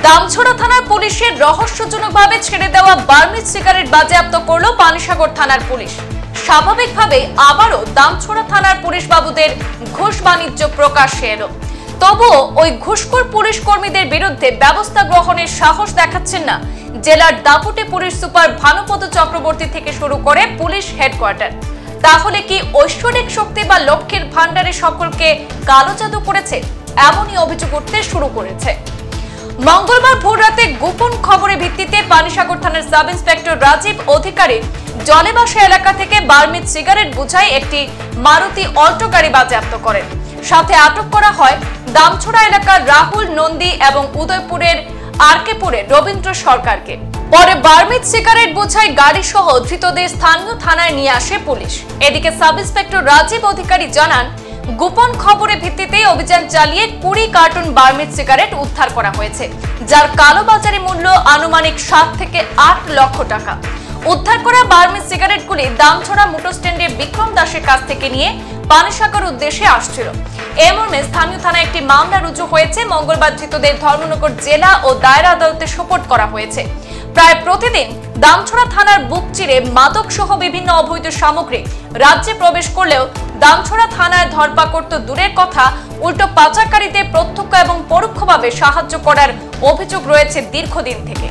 দামছড়া থানার পুলিশের রহস্যজনকভাবে ছেড়ে দেওয়া বার্মিজ সিগারেট বাজেয়াপ্ত করল পানিসাগর থানার পুলিশ। স্বাভাবিকভাবে আবারও দামছড়া থানার পুলিশ বাবুদের ঘুষ বাণিজ্য প্রকাশ্যে এলো। তবুও ওই ঘুষখোর পুলিশ কর্মীদের বিরুদ্ধে ব্যবস্থা গ্রহণের সাহস দেখাচ্ছেন না জেলার দাপুটে পুলিশ সুপার ভানুপদ চক্রবর্তী থেকে শুরু করে পুলিশ হেডকোয়ার্টার। তাহলে কি ঐশ্বরিক শক্তি বা লক্ষ্মীর ভান্ডারে সকলকে কালো জাদু করেছে? এমনই অভিযোগ উঠতে শুরু করেছে। মঙ্গলবার ভোররাতে গোপন খবরের ভিত্তিতে পানিসাগর থানার সাব ইন্সপেক্টর রাজীব অধিকারী জলেবাসা এলাকা থেকে বার্মিজ সিগারেট বোঝাই একটি মারুতি অল্টো গাড়ি বাজেয়াপ্ত করেন। সাথে আটক করা হয় দামছড়া এলাকার রাহুল নন্দী এবং উদয়পুরের আরকেপুরের রবীন্দ্র সরকারকে। পরে বার্মিজ সিগারেট বোঝাই গাড়ি সহ ধৃতদের স্থানীয় থানায় নিয়ে আসে পুলিশ। এদিকে সাব ইন্সপেক্টর রাজীব অধিকারী জানান, গোপন খবরের ভিত্তিতে অভিযান চালিয়ে 20 কার্টুন বার্মিজ সিগারেট উদ্ধার করা হয়েছে, যার কালোবাজারি মূল্য আনুমানিক 7 থেকে 8 লক্ষ টাকা। উদ্ধার করা বার্মিজ সিগারেটগুলি দামছড়া মোটর স্ট্যান্ডের বিক্রম দাসের কাছ থেকে নিয়ে পানিসাগর উদ্দেশ্যে আসছিল। এ মর্মে স্থানীয় থানায় একটি মামলা রুজু হয়েছে। মঙ্গলবার ধৃতদের ধর্মনগর জেলা ও দায়রা আদালতে সোপর্দ করা হয়েছে। প্রায় প্রতিদিন দামছড়া থানার বুক চিরে মাদক সহ বিভিন্ন অবৈধ সামগ্রী রাজ্যে প্রবেশ করলেও দামছড়া থানায় ধরপাকড় তো দূরের কথা, উল্টো পাচারকারীদের প্রত্যক্ষ এবং পরোক্ষভাবে সাহায্য করার অভিযোগ রয়েছে দীর্ঘদিন থেকে।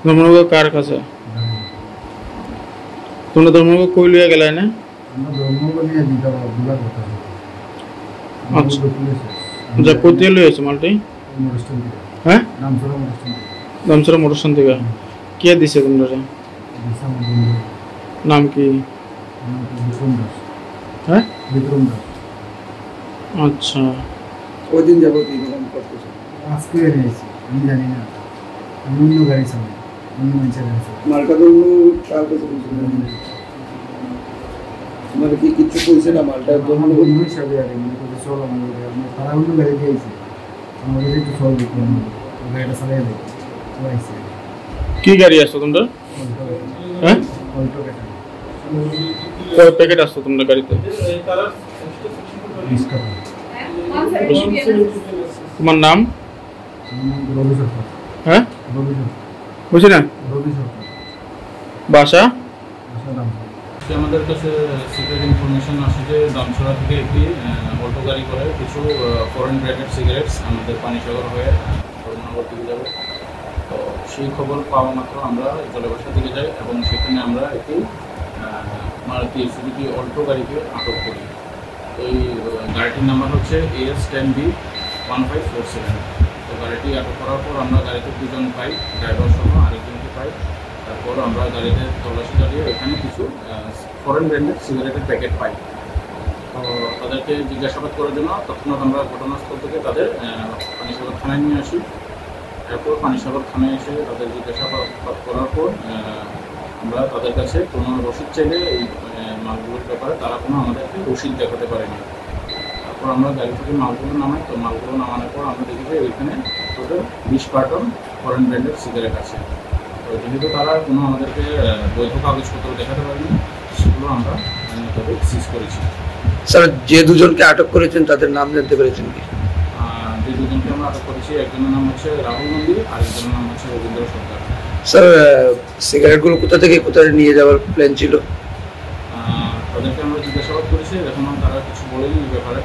ধর্মনগর কার কাছে তোমরা ধর্মনগর কই লিয়া গেলে না? আচ্ছা, যা কোথায় লইছে মালটি? হ্যাঁ, দামছড়া মোটর স্ট্যান্ড থেকে। কে দিছে তোমরা? নাম কি? হ্যাঁ, বিক্রম দাস। আচ্ছা, ওই দিন যাবো এইরকম করতেছে। আজকে এনেছি, আমি জানি না, আমি অন্য গাড়ি চালাই, অন্য মানুষের গাড়ি চালাই। মালটা তো কার কাছে মানে কি কিছু কইছে না? মালটা অন্য হিসাবে আরে মানে কত চল আমাদের তারা অন্য গাড়ি দিয়েছে, আমাদের একটু চল দিতে গাড়িটা চালাই দেয়। ওইছে কি গাড়ি আসছো তোমরা? হ্যাঁ, অল্টো গাড়ি। কয় প্যাকেট আসছো তোমরা গাড়িতে? তোমার নাম? রবি সরকার। হ্যাঁ, রবি সরকার। বুঝি না? রবি সরকার। বাসা? আমাদের কাছে সিক্রেট ইনফরমেশন আসে যে দামছড়া থেকে একটি অল্টো গাড়ি করে কিছু ফরেন ব্র্যান্ডেড সিগারেটস আমাদের পানিসাগর হয়ে ধর্মনগর দিকে যাবে। তো সেই খবর পাওয়া মাত্র আমরা জলেবাসা দিকে যাই এবং সেখানে আমরা একটি মারুতি সুজুকি অল্টো গাড়িকে আটক করি। এই গাড়িটির নাম্বার হচ্ছে AS10B1547। তো গাড়িটি আটক করার পর আমরা গাড়িতে 2 জন পাই, ড্রাইভার সহ আরেকজনকে পাই। তারপর আমরা গাড়িতে তল্লাশি চালিয়ে এখানে কিছু ফরেন ব্র্যান্ডের সিগারেটের প্যাকেট পাই। তো তাদেরকে জিজ্ঞাসাবাদ করার জন্য তৎক্ষণাৎ আমরা ঘটনাস্থল থেকে তাদের পানিসাগর থানায় নিয়ে আসি। এরপর পানিসাগর থানায় এসে তাদের জিজ্ঞাসাবাদ করার পর আমরা তাদের কাছে কোনো রসিদ চাইলে এই মালগুলোর ব্যাপারে তারা কোনো আমাদেরকে রসিদ দেখাতে পারেনি। তারপর আমরা গাড়ি থেকে মালগুলো নামাই। তো মালগুলো নামানোর পর আমরা দেখি যে ওইখানে টোটাল 20 কার্টন ফরেন ব্র্যান্ডের সিগারেট আছে। তো যেহেতু তারা কোনো আমাদেরকে বৈধ কাগজপত্র দেখাতে পারেনি, সেগুলো আমরা তাদের সিজ করেছি। স্যার, যে দুজনকে আটক করেছেন তাদের নাম জানতে পেরেছেন কি? যে দুজনকে আমরা আটক করেছি, একজনের নাম হচ্ছে রাহুল নন্দী আর একজনের নাম হচ্ছে রবীন্দ্র সরকার। স্যার, সিগারেটগুলো কোথা থেকে কোথায় নিয়ে যাওয়ার প্ল্যান ছিল? তাদেরকে আমরা জিজ্ঞাসাবাদ করেছি, এখন তারা কিছু বলেনি এই ব্যাপারে।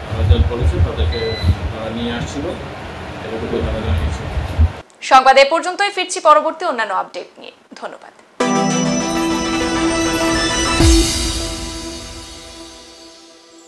তারা যা বলেছে তাদেরকে তারা নিয়ে আসছিল, এটুকু তারা জানিয়েছে। সংবাদ এ পর্যন্তই, ফিরছি পরবর্তী অন্যান্য আপডেট নিয়ে। ধন্যবাদ।